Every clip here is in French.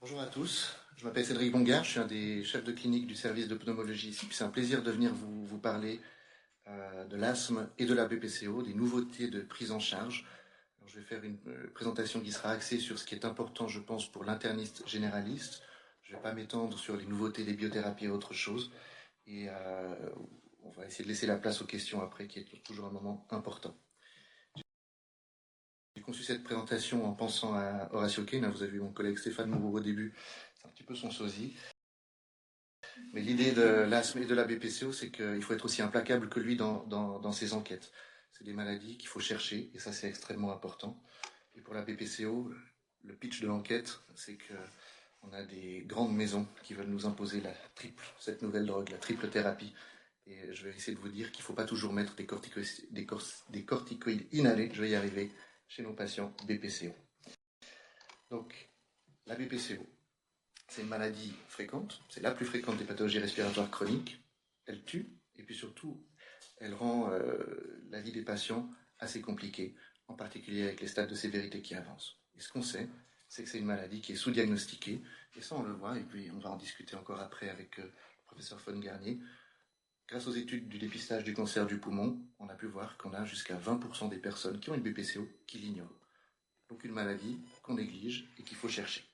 Bonjour à tous, je m'appelle Cédric Bongard, je suis un des chefs de clinique du service de pneumologie ici. C'est un plaisir de venir vous parler de l'asthme et de la BPCO, des nouveautés de prise en charge. Alors, je vais faire une présentation qui sera axée sur ce qui est important, je pense, pour l'interniste généraliste. Je ne vais pas m'étendre sur les nouveautés des biothérapies et autre chose. Et on va essayer de laisser la place aux questions après, qui est toujours un moment important. J'ai conçu cette présentation en pensant à Horacio Kane. Vous avez vu mon collègue Stéphane Moreau au début, c'est un petit peu son sosie. Mais l'idée de l'asthme et de la BPCO, c'est qu'il faut être aussi implacable que lui dans ses enquêtes. C'est des maladies qu'il faut chercher, et ça c'est extrêmement important. Et pour la BPCO, le pitch de l'enquête, c'est qu'on a des grandes maisons qui veulent nous imposer cette nouvelle drogue, la triple thérapie. Et je vais essayer de vous dire qu'il ne faut pas toujours mettre des corticoïdes inhalés, je vais y arriver, chez nos patients BPCO. Donc, la BPCO, c'est une maladie fréquente, c'est la plus fréquente des pathologies respiratoires chroniques. Elle tue, et puis surtout, elle rend la vie des patients assez compliquée, en particulier avec les stades de sévérité qui avancent. Et ce qu'on sait, c'est que c'est une maladie qui est sous-diagnostiquée, et ça on le voit, et puis on va en discuter encore après avec le professeur Fongarnier. Grâce aux études du dépistage du cancer du poumon, on a pu voir qu'on a jusqu'à 20% des personnes qui ont une BPCO qui l'ignorent. Donc une maladie qu'on néglige et qu'il faut chercher.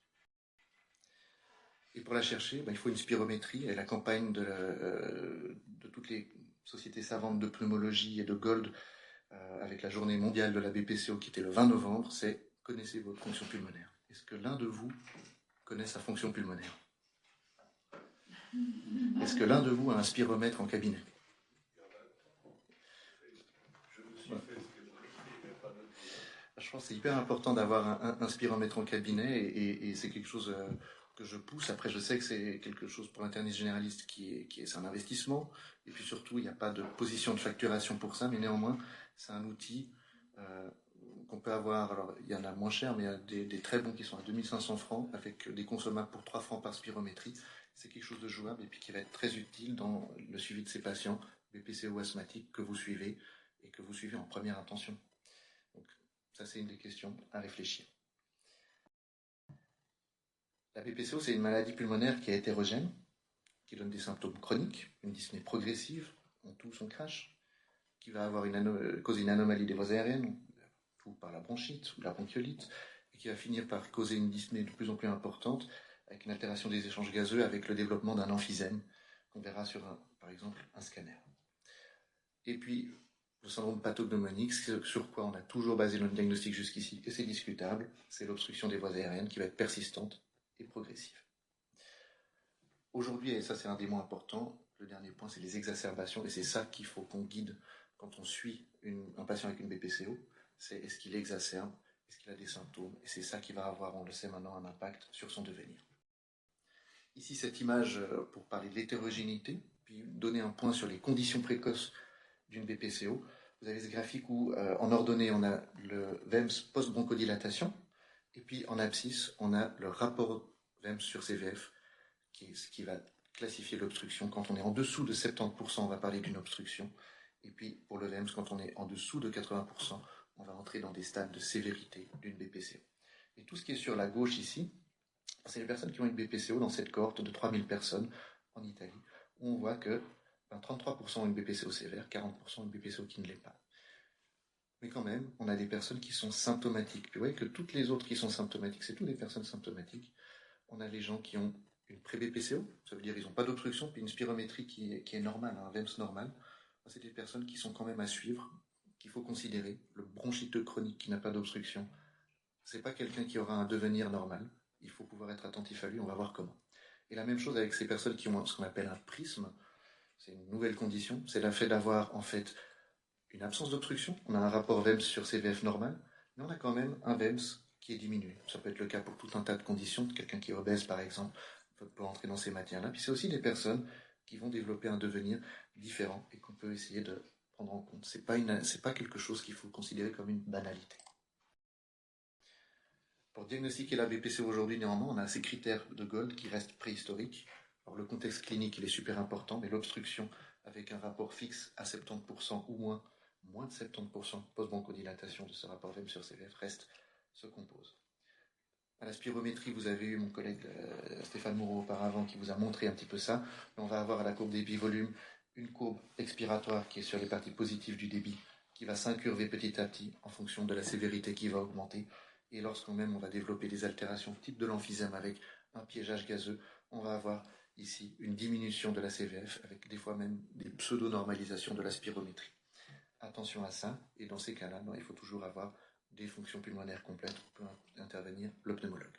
Et pour la chercher, il faut une spirométrie, et la campagne de toutes les sociétés savantes de pneumologie et de Gold, avec la journée mondiale de la BPCO qui était le 20 novembre, c'est « Connaissez votre fonction pulmonaire ». Est-ce que l'un de vous connaît sa fonction pulmonaire? Est-ce que l'un de vous a un spiromètre en cabinet? Je pense que c'est hyper important d'avoir un spiromètre en cabinet, et c'est quelque chose que je pousse. Après, je sais que c'est quelque chose pour l'interniste généraliste c'est un investissement, et puis surtout, il n'y a pas de position de facturation pour ça, mais néanmoins, c'est un outil qu'on peut avoir. Alors, il y en a moins cher, mais il y a des très bons qui sont à 2500 francs, avec des consommables pour 3 francs par spirométrie. C'est quelque chose de jouable, et puis qui va être très utile dans le suivi de ces patients BPCO asthmatiques que vous suivez, et que vous suivez en première intention. Donc, ça, c'est une des questions à réfléchir. La BPCO, c'est une maladie pulmonaire qui est hétérogène, qui donne des symptômes chroniques, une dyspnée progressive, on tousse, on crache, qui va causer une anomalie des voies aériennes, ou par la bronchite ou la bronchiolite, et qui va finir par causer une dyspnée de plus en plus importante, avec une altération des échanges gazeux, avec le développement d'un emphysème, qu'on verra sur, par exemple, un scanner. Et puis, le syndrome pathognomonique, sur quoi on a toujours basé notre diagnostic jusqu'ici, et c'est discutable, c'est l'obstruction des voies aériennes qui va être persistante et progressive. Aujourd'hui, et ça c'est un des moins importants, le dernier point, c'est les exacerbations, et c'est ça qu'il faut qu'on guide quand on suit un patient avec une BPCO, c'est est-ce qu'il exacerbe, est-ce qu'il a des symptômes, et c'est ça qui va avoir, on le sait maintenant, un impact sur son devenir. Ici, cette image pour parler de l'hétérogénéité, puis donner un point sur les conditions précoces d'une BPCO. Vous avez ce graphique où, en ordonnée, on a le VEMS post-bronchodilatation, et puis en abscisse, on a le rapport VEMS sur CVF, qui est ce qui va classifier l'obstruction. Quand on est en dessous de 70%, on va parler d'une obstruction. Et puis, pour le VEMS, quand on est en dessous de 80%, on va entrer dans des stades de sévérité d'une BPCO. Et tout ce qui est sur la gauche ici, c'est les personnes qui ont une BPCO dans cette cohorte de 3000 personnes en Italie, où on voit que 33% ont une BPCO sévère, 40% ont une BPCO qui ne l'est pas. Mais quand même, on a des personnes qui sont symptomatiques. Puis vous voyez que toutes les autres qui sont symptomatiques, c'est toutes des personnes symptomatiques. On a les gens qui ont une pré-BPCO, ça veut dire qu'ils n'ont pas d'obstruction, puis une spirométrie qui est normale, un VEMS normal. C'est des personnes qui sont quand même à suivre, qu'il faut considérer. Le bronchiteux chronique qui n'a pas d'obstruction, c'est pas quelqu'un qui aura un devenir normal. Il faut pouvoir être attentif à lui, on va voir comment. Et la même chose avec ces personnes qui ont ce qu'on appelle un prisme, c'est une nouvelle condition, c'est le fait d'avoir en fait une absence d'obstruction. On a un rapport VEMS sur CVF normal, mais on a quand même un VEMS qui est diminué. Ça peut être le cas pour tout un tas de conditions. Quelqu'un qui est obèse, par exemple, peut entrer dans ces matières-là. Puis c'est aussi des personnes qui vont développer un devenir différent et qu'on peut essayer de prendre en compte. C'est pas quelque chose qu'il faut considérer comme une banalité. Pour diagnostiquer la BPCO aujourd'hui, néanmoins, on a ces critères de Gold qui restent préhistoriques. Alors, le contexte clinique, il est super important, mais l'obstruction avec un rapport fixe à 70% ou moins de 70% post-bronchodilatation de ce rapport VEM sur CVF reste ce qu'on pose. À la spirométrie, vous avez eu mon collègue Stéphane Moreau auparavant qui vous a montré un petit peu ça. On va avoir à la courbe débit-volume une courbe expiratoire qui est sur les parties positives du débit, qui va s'incurver petit à petit en fonction de la sévérité qui va augmenter. Et lorsqu'on même on va développer des altérations type de l'emphysème avec un piégeage gazeux, on va avoir ici une diminution de la CVF avec des fois même des pseudo-normalisations de la spirométrie. Attention à ça, et dans ces cas-là, il faut toujours avoir des fonctions pulmonaires complètes pour intervenir le pneumologue.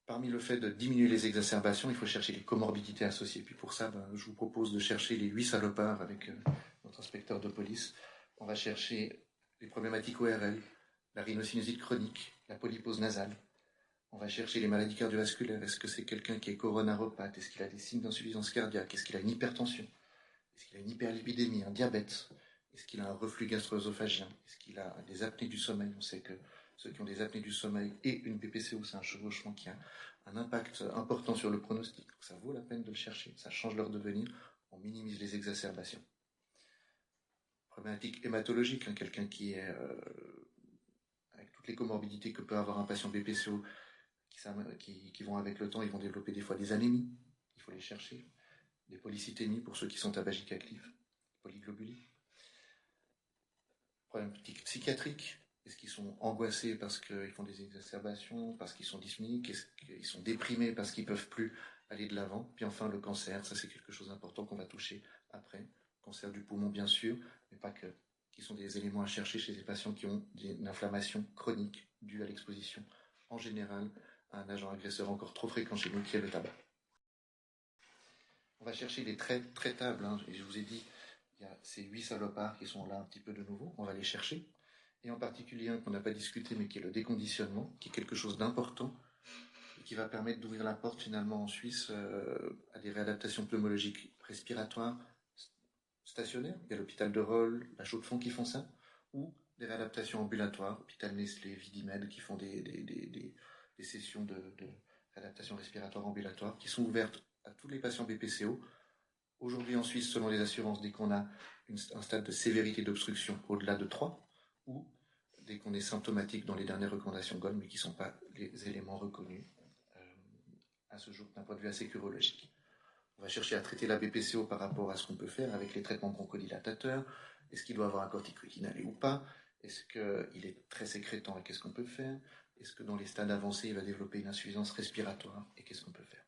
Parmi le fait de diminuer les exacerbations, il faut chercher les comorbidités associées. Puis pour ça, je vous propose de chercher les 8 salopards avec notre inspecteur de police. On va chercher les problématiques ORL, la rhinosinusiite chronique, la polypose nasale. On va chercher les maladies cardiovasculaires. Est-ce que c'est quelqu'un qui est coronaropathe? Est-ce qu'il a des signes d'insuffisance cardiaque? Est-ce qu'il a une hypertension? Est-ce qu'il a une hyperlipidémie, un diabète? Est-ce qu'il a un reflux gastro-œsophagien? Est-ce qu'il a des apnées du sommeil? On sait que ceux qui ont des apnées du sommeil et une BPCO, c'est un chevauchement qui a un impact important sur le pronostic. Donc ça vaut la peine de le chercher, ça change leur devenir, on minimise les exacerbations. Problématique hématologique, quelqu'un qui est avec toutes les comorbidités que peut avoir un patient BPCO qui vont avec le temps, ils vont développer des fois des anémies, il faut les chercher, des polycythémies pour ceux qui sont tabagiques actifs, polyglobulie. Problématiques psychiatriques, est-ce qu'ils sont angoissés parce qu'ils font des exacerbations, parce qu'ils sont dysphoniques, est-ce qu'ils sont déprimés parce qu'ils ne peuvent plus aller de l'avant? Puis enfin, le cancer, ça c'est quelque chose d'important qu'on va toucher après. Cancer du poumon, bien sûr, mais pas que, qui sont des éléments à chercher chez les patients qui ont une inflammation chronique due à l'exposition, en général, à un agent agresseur encore trop fréquent chez nous, qui est le tabac. On va chercher les traits traitables, et je vous ai dit, il y a ces 8 salopards qui sont là un petit peu de nouveau, on va les chercher. Et en particulier un qu'on n'a pas discuté, mais qui est le déconditionnement, qui est quelque chose d'important, et qui va permettre d'ouvrir la porte finalement en Suisse à des réadaptations pneumologiques respiratoires stationnaires. Il y a l'hôpital de Rolle, la Chaux-de-Fonds qui font ça, ou des réadaptations ambulatoires, hôpital Nestlé, Vidimed, qui font des sessions de réadaptation respiratoire ambulatoire, qui sont ouvertes à tous les patients BPCO. Aujourd'hui en Suisse, selon les assurances, dès qu'on a un stade de sévérité d'obstruction au-delà de 3, ou dès qu'on est symptomatique dans les dernières recommandations GOL, mais qui ne sont pas les éléments reconnus à ce jour d'un point de vue acécurologique. On va chercher à traiter la BPCO par rapport à ce qu'on peut faire avec les traitements bronchodilatateurs. Est-ce qu'il doit avoir un corticoïde inhalé ou pas? Est-ce qu'il est très sécrétant et qu'est-ce qu'on peut faire? Est-ce que dans les stades avancés, il va développer une insuffisance respiratoire et qu'est-ce qu'on peut faire?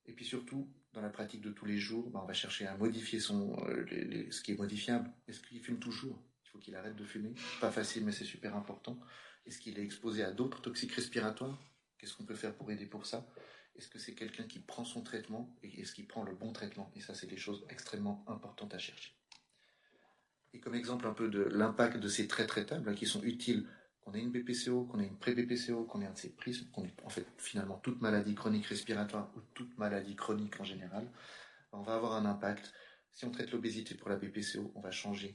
Et puis surtout, dans la pratique de tous les jours, on va chercher à modifier ce qui est modifiable. Est-ce qu'il fume toujours? Il faut qu'il arrête de fumer. Pas facile, mais c'est super important. Est-ce qu'il est exposé à d'autres toxiques respiratoires? Qu'est-ce qu'on peut faire pour aider pour ça? Est-ce que c'est quelqu'un qui prend son traitement et est-ce qu'il prend le bon traitement? Et ça, c'est des choses extrêmement importantes à chercher. Et comme exemple un peu de l'impact de ces traits traitables qui sont utiles, qu'on ait une BPCO, qu'on ait une pré-BPCO, qu'on ait un de ces prismes, qu'on ait en fait finalement toute maladie chronique respiratoire ou toute maladie chronique en général, on va avoir un impact. Si on traite l'obésité pour la BPCO, on va changer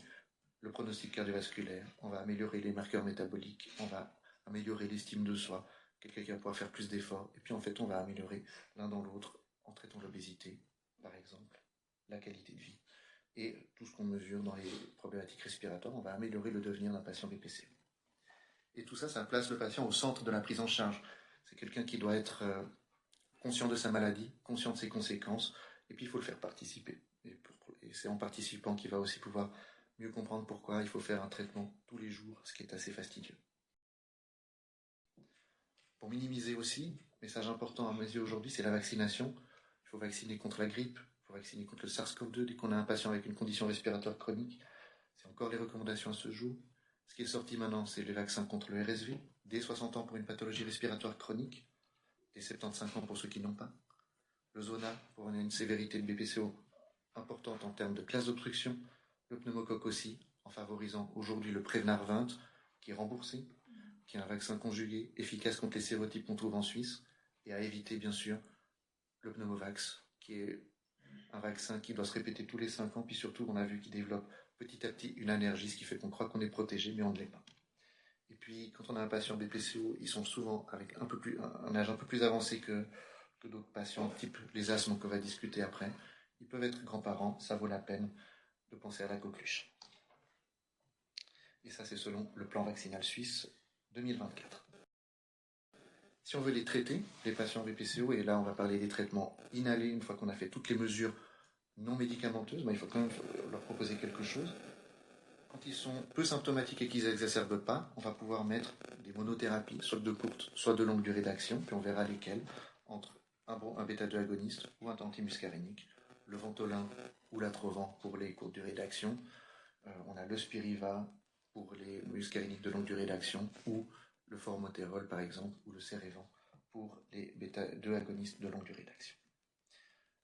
le pronostic cardiovasculaire, on va améliorer les marqueurs métaboliques, on va améliorer l'estime de soi, quelqu'un qui va pouvoir faire plus d'efforts, et puis en fait on va améliorer l'un dans l'autre en traitant l'obésité, par exemple, la qualité de vie. Et tout ce qu'on mesure dans les problématiques respiratoires, on va améliorer le devenir d'un patient BPCO. Et tout ça, ça place le patient au centre de la prise en charge. C'est quelqu'un qui doit être conscient de sa maladie, conscient de ses conséquences, et puis il faut le faire participer. Et c'est en participant qu'il va aussi pouvoir mieux comprendre pourquoi il faut faire un traitement tous les jours, ce qui est assez fastidieux. Pour minimiser aussi, message important à mes yeux aujourd'hui, c'est la vaccination. Il faut vacciner contre la grippe, il faut vacciner contre le SARS-CoV-2 dès qu'on a un patient avec une condition respiratoire chronique. C'est encore les recommandations à ce jour. Ce qui est sorti maintenant, c'est les vaccins contre le RSV, dès 60 ans pour une pathologie respiratoire chronique, dès 75 ans pour ceux qui n'ont pas. Le Zona pour une sévérité de BPCO importante en termes de classe d'obstruction. Le pneumocoque aussi, en favorisant aujourd'hui le Prévenard 20, qui est remboursé, qui est un vaccin conjugué, efficace contre les sérotypes qu'on trouve en Suisse, et à éviter bien sûr le pneumovax, qui est un vaccin qui doit se répéter tous les 5 ans, puis surtout on a vu qu'il développe petit à petit une allergie, ce qui fait qu'on croit qu'on est protégé, mais on ne l'est pas. Et puis quand on a un patient BPCO, ils sont souvent avec un âge un peu plus avancé que d'autres patients, type les asthmes qu'on va discuter après. Ils peuvent être grands-parents, ça vaut la peine de penser à la coqueluche. Et ça, c'est selon le plan vaccinal suisse 2024. Si on veut les traiter, les patients BPCO, et là on va parler des traitements inhalés, une fois qu'on a fait toutes les mesures non médicamenteuses, il faut quand même leur proposer quelque chose. Quand ils sont peu symptomatiques et qu'ils n'exacerbent pas, on va pouvoir mettre des monothérapies, soit de courte, soit de longue durée d'action, puis on verra lesquelles, entre un bêta-2 agoniste ou un antimuscarénique, le Ventolin ou l'Atrovent pour les courtes durées d'action, on a le Spiriva pour les muscaréniques de longue durée d'action, ou le Formoterol par exemple, ou le Cerevan pour les bêta-2 agonistes de longue durée d'action.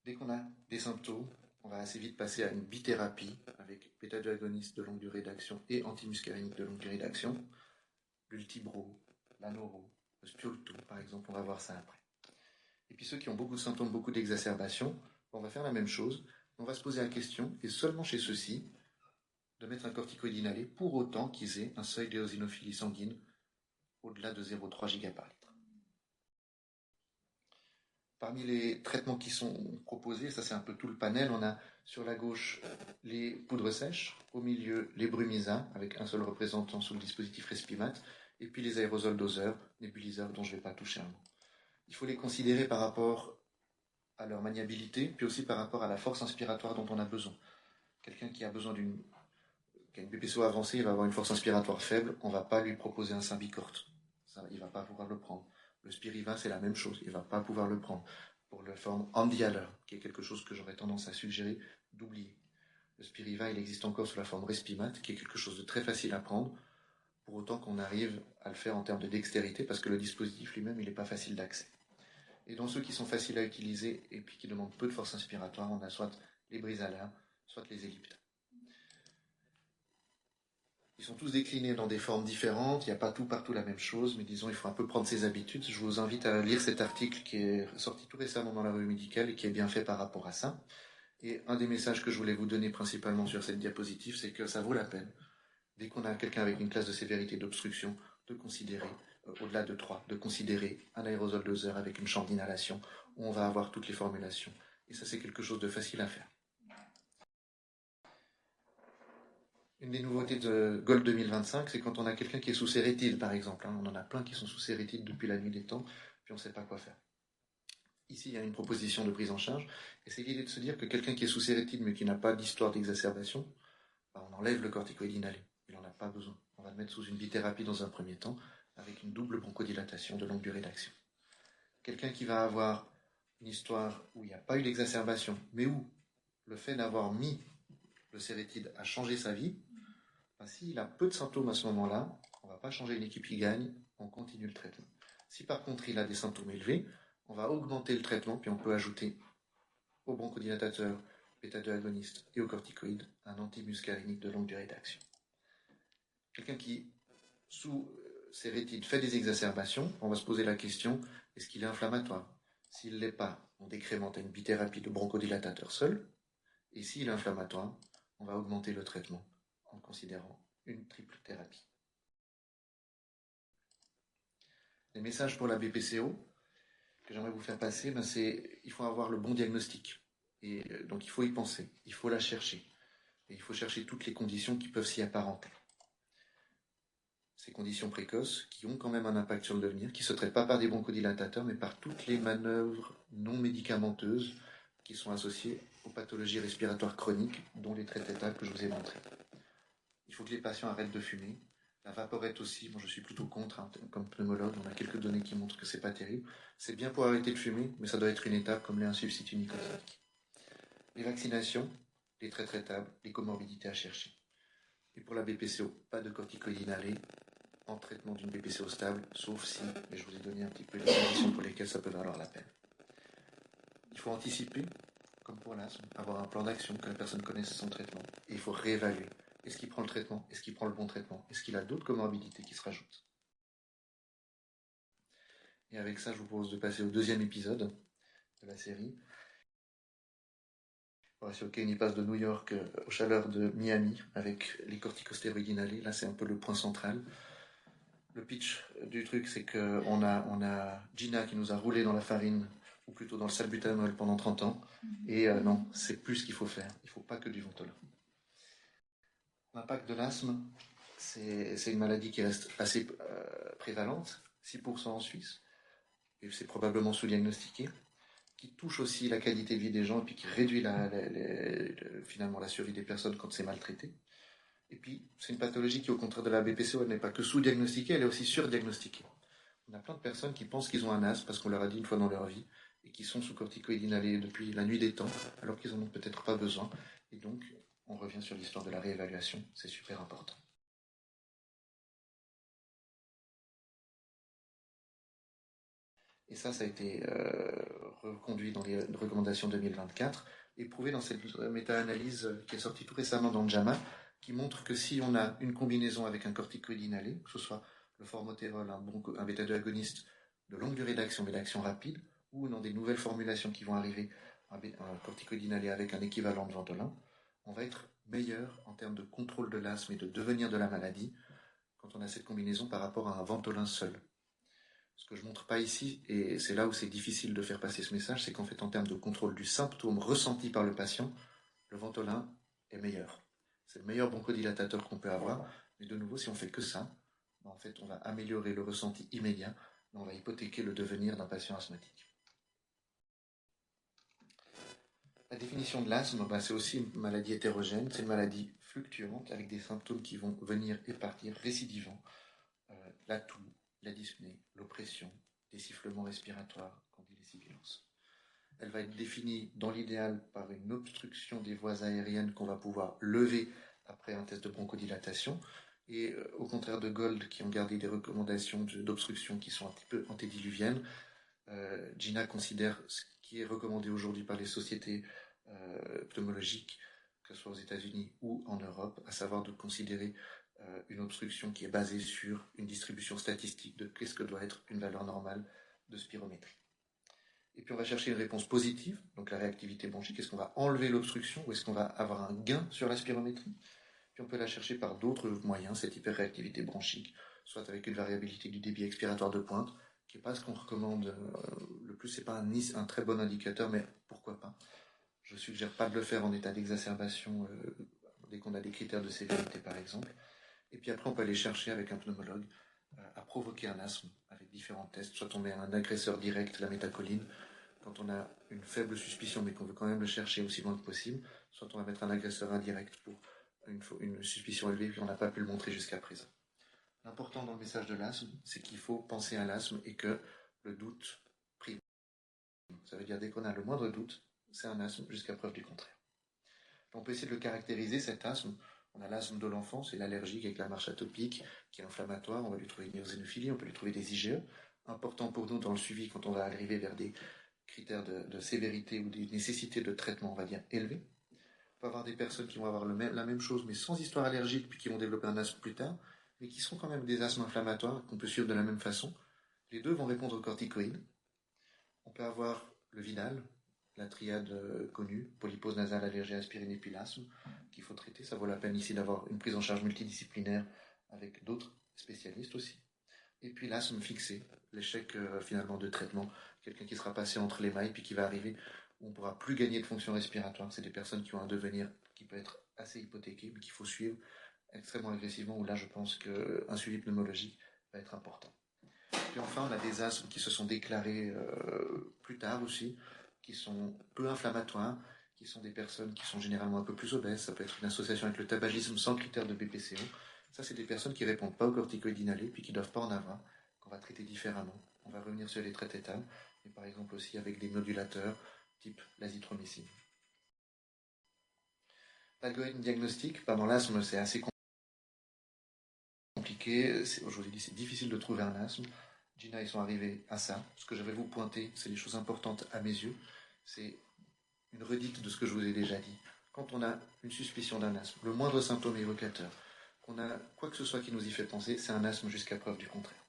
Dès qu'on a des symptômes, on va assez vite passer à une bithérapie avec bêta-2 agonistes de longue durée d'action et antimuscaréniques de longue durée d'action. L'Ultibro, l'Anoro, le Spiolto par exemple, on va voir ça après. Et puis ceux qui ont beaucoup de symptômes, beaucoup d'exacerbations, on va faire la même chose. On va se poser la question, et seulement chez ceux-ci, de mettre un corticoïde inhalé pour autant qu'ils aient un seuil d'éosinophilie sanguine au-delà de 0,3 Gg par litre. Parmi les traitements qui sont proposés, ça c'est un peu tout le panel, on a sur la gauche les poudres sèches, au milieu les Brumisa, avec un seul représentant sous le dispositif Respimat, et puis les aérosols doseurs, nébuliseurs dont je ne vais pas toucher un mot. Il faut les considérer par rapport à leur maniabilité, puis aussi par rapport à la force inspiratoire dont on a besoin. Quelqu'un qui a besoin qui a une BPCO avancée, il va avoir une force inspiratoire faible, on ne va pas lui proposer un Symbicort. Ça, il ne va pas pouvoir le prendre. Le Spiriva, c'est la même chose, il ne va pas pouvoir le prendre. Pour la forme Andialer, qui est quelque chose que j'aurais tendance à suggérer d'oublier. Le Spiriva, il existe encore sous la forme Respimat, qui est quelque chose de très facile à prendre, pour autant qu'on arrive à le faire en termes de dextérité, parce que le dispositif lui-même, il n'est pas facile d'accès. Et dans ceux qui sont faciles à utiliser, et puis qui demandent peu de force inspiratoire, on a soit les Brisalia, soit les Ellipta. Ils sont tous déclinés dans des formes différentes, il n'y a pas tout partout la même chose, mais disons, il faut un peu prendre ses habitudes. Je vous invite à lire cet article qui est sorti tout récemment dans la revue médicale et qui est bien fait par rapport à ça. Et un des messages que je voulais vous donner principalement sur cette diapositive, c'est que ça vaut la peine, dès qu'on a quelqu'un avec une classe de sévérité d'obstruction, de considérer, au-delà de 3, de considérer un aérosol doseur avec une chambre d'inhalation, où on va avoir toutes les formulations. Et ça, c'est quelque chose de facile à faire. Une des nouveautés de Gold 2025, c'est quand on a quelqu'un qui est sous sérétide, par exemple. On en a plein qui sont sous sérétide depuis la nuit des temps, puis on ne sait pas quoi faire. Ici, il y a une proposition de prise en charge, et c'est l'idée de se dire que quelqu'un qui est sous sérétide, mais qui n'a pas d'histoire d'exacerbation, on enlève le corticoïde inhalé. Il n'en a pas besoin. On va le mettre sous une bithérapie dans un premier temps, avec une double bronchodilatation de longue durée d'action. Quelqu'un qui va avoir une histoire où il n'y a pas eu d'exacerbation, mais où le fait d'avoir mis le sérétide a changé sa vie, s'il a peu de symptômes à ce moment-là, on ne va pas changer l'équipe qui gagne, on continue le traitement. Si par contre il a des symptômes élevés, on va augmenter le traitement, puis on peut ajouter au bronchodilatateur, bêta-2 agoniste et au corticoïde un antimuscarénique de longue durée d'action. Quelqu'un qui, sous sérétide, fait des exacerbations, on va se poser la question, est-ce qu'il est inflammatoire? S'il ne l'est pas, on décrémente à une bithérapie de bronchodilatateur seul, et s'il est inflammatoire, on va augmenter le traitement en considérant une triple thérapie. Les messages pour la BPCO que j'aimerais vous faire passer, c'est il faut avoir le bon diagnostic. Et donc il faut y penser, il faut la chercher. Et il faut chercher toutes les conditions qui peuvent s'y apparenter. Ces conditions précoces qui ont quand même un impact sur le devenir, qui ne se traitent pas par des bronchodilatateurs, mais par toutes les manœuvres non médicamenteuses qui sont associées aux pathologies respiratoires chroniques, dont les traits tétales que je vous ai montrés. Il faut que les patients arrêtent de fumer. La vaporette aussi, moi je suis plutôt contre, comme pneumologue, on a quelques données qui montrent que c'est pas terrible. C'est bien pour arrêter de fumer, mais ça doit être une étape comme un substitut nicotinique. Les vaccinations, les traits traitables, les comorbidités à chercher. Et pour la BPCO, pas de corticoïdes inhalés en traitement d'une BPCO stable, sauf si, et je vous ai donné un petit peu les conditions pour lesquelles ça peut valoir la peine. Il faut anticiper, comme pour l'asthme, avoir un plan d'action, que la personne connaisse son traitement, et il faut réévaluer. Est-ce qu'il prend le traitement? Est-ce qu'il prend le bon traitement? Est-ce qu'il a d'autres comorbidités qui se rajoutent? Et avec ça, je vous propose de passer au deuxième épisode de la série. Horacio Kane, il passe de New York aux chaleurs de Miami avec les corticostéroïdes inhalés. Là, c'est un peu le point central. Le pitch du truc, c'est qu'on a Gina qui nous a roulé dans la farine, ou plutôt dans le salbutamol pendant 30 ans. Et non, c'est plus ce qu'il faut faire. Il ne faut pas que du Ventolin. L'impact de l'asthme, c'est une maladie qui reste assez prévalente, 6% en Suisse, et c'est probablement sous-diagnostiqué, qui touche aussi la qualité de vie des gens et puis qui réduit finalement la survie des personnes quand c'est maltraité. Et puis, c'est une pathologie qui, au contraire de la BPCO, elle n'est pas que sous-diagnostiquée, elle est aussi surdiagnostiquée. On a plein de personnes qui pensent qu'ils ont un asthme parce qu'on leur a dit une fois dans leur vie et qui sont sous corticoïdes inhalés depuis la nuit des temps, alors qu'ils n'en ont peut-être pas besoin. Et donc, on revient sur l'histoire de la réévaluation, c'est super important. Et ça a été reconduit dans les recommandations 2024 et prouvé dans cette méta-analyse qui est sortie tout récemment dans le JAMA, qui montre que si on a une combinaison avec un corticoïde inhalé, que ce soit le formoterol, un bêta-2 agoniste de longue durée d'action, mais d'action rapide, ou dans des nouvelles formulations qui vont arriver, un corticoïde inhalé avec un équivalent de Ventolin, on va être meilleur en termes de contrôle de l'asthme et de devenir de la maladie quand on a cette combinaison par rapport à un Ventolin seul. Ce que je ne montre pas ici, et c'est là où c'est difficile de faire passer ce message, c'est qu'en fait, en termes de contrôle du symptôme ressenti par le patient, le Ventolin est meilleur. C'est le meilleur bronchodilatateur qu'on peut avoir, mais de nouveau, si on fait que ça, en fait, on va améliorer le ressenti immédiat, mais on va hypothéquer le devenir d'un patient asthmatique. La définition de l'asthme, c'est aussi une maladie hétérogène, c'est une maladie fluctuante avec des symptômes qui vont venir et partir récidivants. La toux, la dyspnée, l'oppression, des sifflements respiratoires, quand il est sibilance. Elle va être définie dans l'idéal par une obstruction des voies aériennes qu'on va pouvoir lever après un test de bronchodilatation. Et au contraire de Gold, qui ont gardé des recommandations d'obstruction qui sont un petit peu antédiluviennes, Gina considère ce qui est recommandé aujourd'hui par les sociétés pneumologiques, que ce soit aux États-Unis ou en Europe, à savoir de considérer une obstruction qui est basée sur une distribution statistique de qu'est-ce que doit être une valeur normale de spirométrie. Et puis on va chercher une réponse positive, donc la réactivité bronchique. Est-ce qu'on va enlever l'obstruction ou est-ce qu'on va avoir un gain sur la spirométrie? Puis on peut la chercher par d'autres moyens, cette hyperréactivité bronchique, soit avec une variabilité du débit expiratoire de pointe, qui n'est pas ce qu'on recommande le plus, c'est pas un très bon indicateur, mais pourquoi pas. Je suggère pas de le faire en état d'exacerbation dès qu'on a des critères de sévérité par exemple. Et puis après on peut aller chercher avec un pneumologue à provoquer un asthme avec différents tests, soit on met un agresseur direct, la métacholine, quand on a une faible suspicion mais qu'on veut quand même le chercher aussi loin que possible, soit on va mettre un agresseur indirect pour une suspicion élevée puis on n'a pas pu le montrer jusqu'à présent. L'important dans le message de l'asthme, c'est qu'il faut penser à l'asthme et que le doute prime. Ça veut dire dès qu'on a le moindre doute, c'est un asthme jusqu'à preuve du contraire. On peut essayer de le caractériser, cet asthme. On a l'asthme de l'enfant, c'est l'allergique avec la marche atopique qui est inflammatoire. On va lui trouver une eosinophilie, on peut lui trouver des IgE. Important pour nous dans le suivi quand on va arriver vers des critères de sévérité ou des nécessités de traitement, on va dire, élevés. On peut avoir des personnes qui vont avoir la même chose mais sans histoire allergique puis qui vont développer un asthme plus tard, mais qui sont quand même des asthmes inflammatoires qu'on peut suivre de la même façon. Les deux vont répondre aux corticoïdes. On peut avoir le Vidal, la triade connue, polypose nasale, allergie à aspirine et puis l'asthme, qu'il faut traiter. Ça vaut la peine ici d'avoir une prise en charge multidisciplinaire avec d'autres spécialistes aussi. Et puis l'asthme fixé, l'échec finalement de traitement, quelqu'un qui sera passé entre les mailles puis qui va arriver où on ne pourra plus gagner de fonction respiratoire. C'est des personnes qui ont un devenir qui peut être assez hypothéqué, mais qu'il faut suivre extrêmement agressivement, où là je pense qu'un suivi pneumologique va être important. Puis enfin, on a des asthmes qui se sont déclarés plus tard aussi, qui sont peu inflammatoires, qui sont des personnes qui sont généralement un peu plus obèses. Ça peut être une association avec le tabagisme sans critère de BPCO. Ça, c'est des personnes qui ne répondent pas aux corticoïdes inhalés, puis qui ne doivent pas en avoir, qu'on va traiter différemment. On va revenir sur les traites étales, mais par exemple aussi avec des modulateurs type l'azithromycine. L'algorithme diagnostique, pendant l'asthme, c'est assez compliqué. Aujourd'hui, c'est difficile de trouver un asthme. Gina, ils sont arrivés à ça. Ce que je vais vous pointer, c'est les choses importantes à mes yeux. C'est une redite de ce que je vous ai déjà dit. Quand on a une suspicion d'un asthme, le moindre symptôme évocateur, qu'on a quoi que ce soit qui nous y fait penser, c'est un asthme jusqu'à preuve du contraire.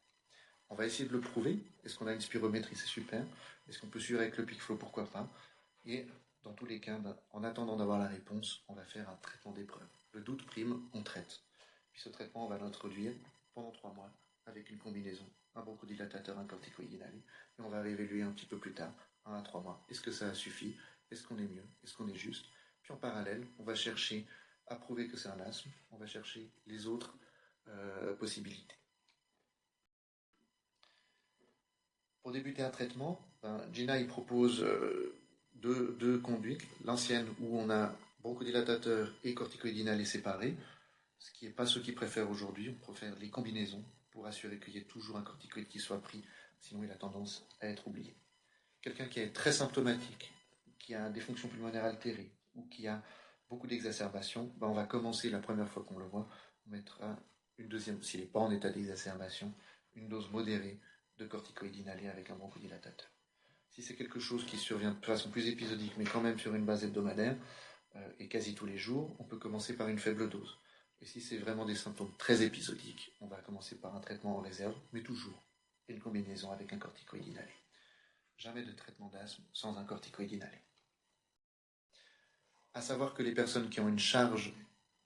On va essayer de le prouver. Est-ce qu'on a une spirométrie? C'est super. Est-ce qu'on peut suivre avec le PIC-Flow? Pourquoi pas? Et dans tous les cas, en attendant d'avoir la réponse, on va faire un traitement d'épreuve. Le doute prime, on traite. Puis ce traitement, on va l'introduire pendant 3 mois avec une combinaison, un bronchodilatateur, un corticoïde inhalé, et on va réévaluer un petit peu plus tard, 1 à 3 mois. Est-ce que ça suffit? Est-ce qu'on est mieux? Est-ce qu'on est juste? Puis en parallèle, on va chercher à prouver que c'est un asthme. On va va chercher les autres possibilités. Pour débuter un traitement, Gina il propose deux conduites. L'ancienne où on a bronchodilatateur et corticoïde inhalé séparés, ce qui n'est pas ce qu'ils préfèrent aujourd'hui. On préfère les combinaisons pour assurer qu'il y ait toujours un corticoïde qui soit pris, sinon il a tendance à être oublié. Quelqu'un qui est très symptomatique, qui a des fonctions pulmonaires altérées ou qui a beaucoup d'exacerbations, on va commencer la première fois qu'on le voit, on mettra une deuxième, s'il n'est pas en état d'exacerbation, une dose modérée de corticoïde inhalé avec un bronchodilatateur. Si c'est quelque chose qui survient de façon plus épisodique, mais quand même sur une base hebdomadaire, et quasi tous les jours, on peut commencer par une faible dose. Et si c'est vraiment des symptômes très épisodiques, on va commencer par un traitement en réserve, mais toujours une combinaison avec un corticoïde inhalé. Jamais de traitement d'asthme sans un corticoïde inhalé. À savoir que les personnes qui ont une charge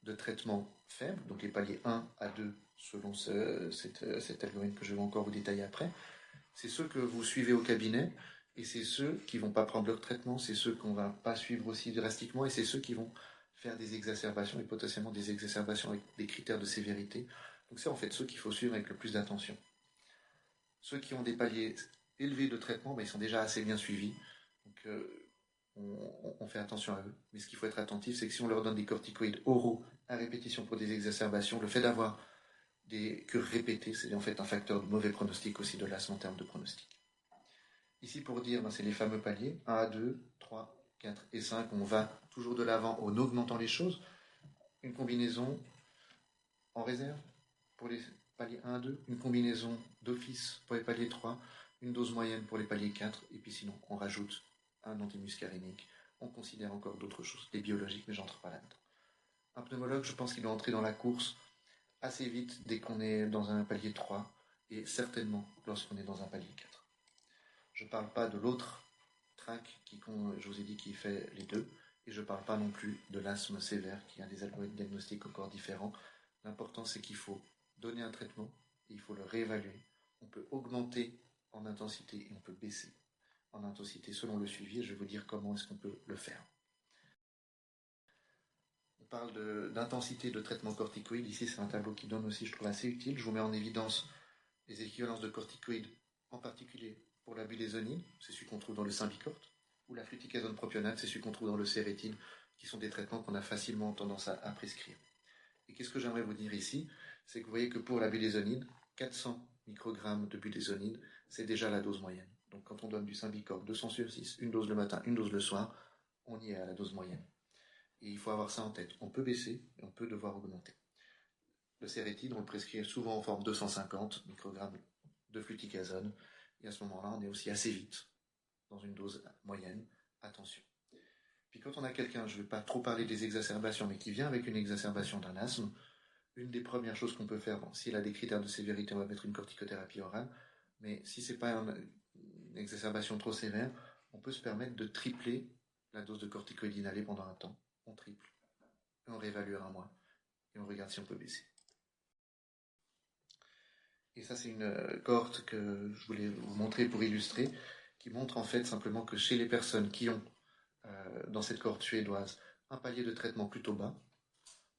de traitement faible, donc les paliers 1 à 2, selon cet algorithme que je vais encore vous détailler après, c'est ceux que vous suivez au cabinet, et c'est ceux qui ne vont pas prendre leur traitement, c'est ceux qu'on ne va pas suivre aussi drastiquement, et c'est ceux qui vont faire des exacerbations, et potentiellement des exacerbations avec des critères de sévérité. Donc c'est en fait ceux qu'il faut suivre avec le plus d'attention. Ceux qui ont des paliers élevés de traitement, ils sont déjà assez bien suivis, donc on fait attention à eux. Mais ce qu'il faut être attentif, c'est que si on leur donne des corticoïdes oraux à répétition pour des exacerbations, le fait d'avoir des cures répétées, c'est en fait un facteur de mauvais pronostic aussi de l'asthme en termes de pronostic. Ici, pour dire, c'est les fameux paliers 1 à 2, 3, 4 et 5. On va toujours de l'avant en augmentant les choses. Une combinaison en réserve pour les paliers 1 à 2, une combinaison d'office pour les paliers 3, une dose moyenne pour les paliers 4, et puis sinon, on rajoute un antimuscarénique. On considère encore d'autres choses, des biologiques, mais j'entre pas là-dedans. Un pneumologue, je pense qu'il doit entrer dans la course assez vite dès qu'on est dans un palier 3, et certainement lorsqu'on est dans un palier 4. Je ne parle pas de l'autre track qui, je vous ai dit, qui fait les deux, et je ne parle pas non plus de l'asthme sévère qui a des algorithmes diagnostiques encore différents. L'important, c'est qu'il faut donner un traitement et il faut le réévaluer. On peut augmenter en intensité et on peut baisser en intensité selon le suivi, et je vais vous dire comment est-ce qu'on peut le faire. On parle d'intensité de traitement corticoïde. Ici, c'est un tableau qui donne aussi, je trouve, assez utile. Je vous mets en évidence les équivalences de corticoïdes, en particulier pour la budésonide, c'est celui qu'on trouve dans le Symbicort, ou la fluticasone propionate, c'est celui qu'on trouve dans le Sérétine, qui sont des traitements qu'on a facilement tendance à prescrire. Et qu'est-ce que j'aimerais vous dire ici, c'est que vous voyez que pour la budésonide, 400 microgrammes de budésonide, c'est déjà la dose moyenne. Donc quand on donne du Symbicort 200 sur 6, une dose le matin, une dose le soir, on y est à la dose moyenne. Et il faut avoir ça en tête. On peut baisser et on peut devoir augmenter. Le Sérétine, on le prescrit souvent en forme 250 microgrammes de fluticasone. Et à ce moment-là, on est aussi assez vite dans une dose moyenne. Attention. Puis quand on a quelqu'un, je ne vais pas trop parler des exacerbations, mais qui vient avec une exacerbation d'un asthme, une des premières choses qu'on peut faire, s'il a des critères de sévérité, on va mettre une corticothérapie orale, mais si ce n'est pas une exacerbation trop sévère, on peut se permettre de tripler la dose de corticoïde inhalé pendant un temps. On triple, et on réévalue un mois, et on regarde si on peut baisser. Et ça, c'est une cohorte que je voulais vous montrer pour illustrer, qui montre en fait simplement que chez les personnes qui ont, dans cette cohorte suédoise, un palier de traitement plutôt bas,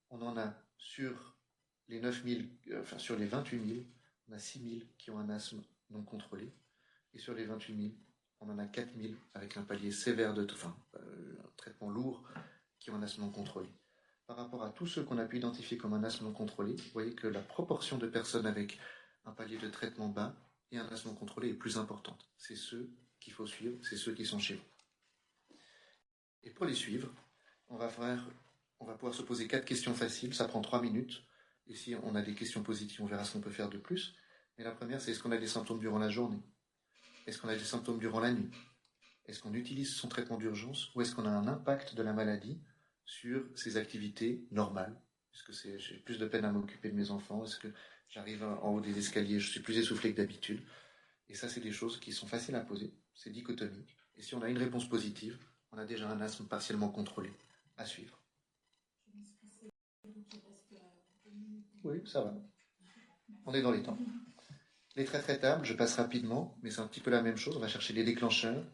on en a sur les 9000, sur les 28 000, on a 6 000 qui ont un asthme non contrôlé, et sur les 28 000, on en a 4 000 avec un palier sévère un traitement lourd qui ont un asthme non contrôlé. Par rapport à tous ceux qu'on a pu identifier comme un asthme non contrôlé, vous voyez que la proportion de personnes avec un palier de traitement bas et un asthme non contrôlé est plus importante. C'est ceux qu'il faut suivre, c'est ceux qui sont chez vous. Et pour les suivre, on va pouvoir se poser 4 questions faciles, ça prend 3 minutes. Et si on a des questions positives, on verra ce qu'on peut faire de plus. Mais la première, c'est est-ce qu'on a des symptômes durant la journée? Est-ce qu'on a des symptômes durant la nuit? Est-ce qu'on utilise son traitement d'urgence? Ou est-ce qu'on a un impact de la maladie sur ses activités normales? Est-ce que j'ai plus de peine à m'occuper de mes enfants? Est-ce que j'arrive en haut des escaliers, je suis plus essoufflé que d'habitude? Et ça, c'est des choses qui sont faciles à poser, c'est dichotomique. Et si on a une réponse positive, on a déjà un asthme partiellement contrôlé à suivre. Oui, ça va. On est dans les temps. Les traits traitables, je passe rapidement, mais c'est un petit peu la même chose. On va chercher les déclencheurs,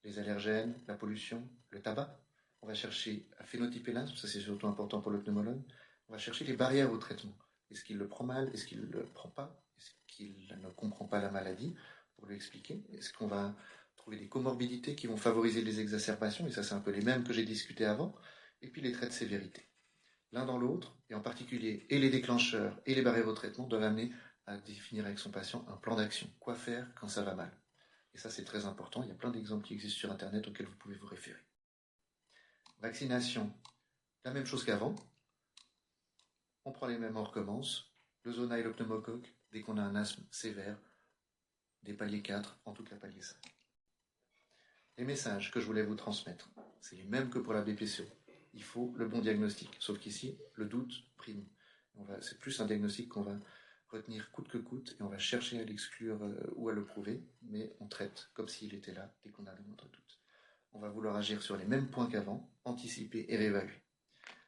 les allergènes, la pollution, le tabac. On va chercher à phénotyper l'asthme, ça c'est surtout important pour le pneumologue. On va chercher les barrières au traitement. Est-ce qu'il le prend mal? Est-ce qu'il ne le prend pas? Est-ce qu'il ne comprend pas la maladie? Pour lui expliquer. Est-ce qu'on va trouver des comorbidités qui vont favoriser les exacerbations? Et ça, c'est un peu les mêmes que j'ai discuté avant. Et puis les traits de sévérité. L'un dans l'autre, et en particulier et les déclencheurs et les barrières au traitement doivent amener à définir avec son patient un plan d'action. Quoi faire quand ça va mal? Et ça, c'est très important. Il y a plein d'exemples qui existent sur Internet auxquels vous pouvez vous référer. Vaccination, la même chose qu'avant. On prend les mêmes, on recommence. Le zona et le pneumocoque, dès qu'on a un asthme sévère, des paliers 4, en tout cas palier 5. Les messages que je voulais vous transmettre, c'est les mêmes que pour la BPCO. Il faut le bon diagnostic, sauf qu'ici, le doute prime. C'est plus un diagnostic qu'on va retenir coûte que coûte, et on va chercher à l'exclure ou à le prouver, mais on traite comme s'il était là dès qu'on a le moindre doute. On va vouloir agir sur les mêmes points qu'avant, anticiper et réévaluer.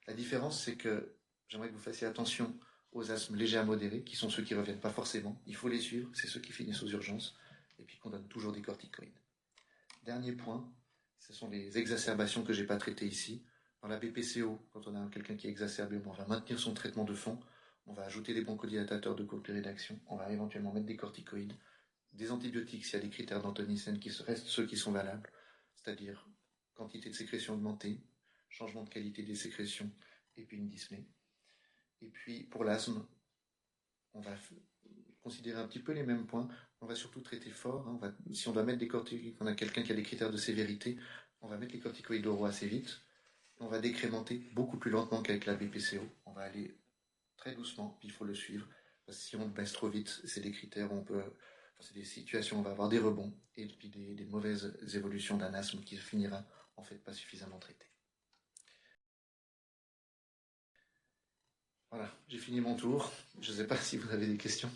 La différence, c'est que j'aimerais que vous fassiez attention aux asthmes légers à modérés, qui sont ceux qui ne reviennent pas forcément. Il faut les suivre, c'est ceux qui finissent aux urgences, et puis qu'on donne toujours des corticoïdes. Dernier point, ce sont les exacerbations que je n'ai pas traitées ici. Dans la BPCO, quand on a quelqu'un qui est exacerbé, on va maintenir son traitement de fond, on va ajouter des bronchodilatateurs de courte période d'action, on va éventuellement mettre des corticoïdes, des antibiotiques s'il y a des critères d'Antonisen qui restent ceux qui sont valables, c'est-à-dire quantité de sécrétion augmentée, changement de qualité des sécrétions, et puis une dyspnée. Et puis pour l'asthme, on va considérer un petit peu les mêmes points. On va surtout traiter fort. Si on doit mettre des corticoïdes, on a quelqu'un qui a des critères de sévérité, on va mettre les corticoïdes oraux assez vite. On va décrémenter beaucoup plus lentement qu'avec la BPCO. On va aller très doucement, puis il faut le suivre. Parce que si on baisse trop vite, c'est des critères où c'est des situations où on va avoir des rebonds et puis des mauvaises évolutions d'un asthme qui finira en fait pas suffisamment traité. Voilà, j'ai fini mon tour. Je ne sais pas si vous avez des questions.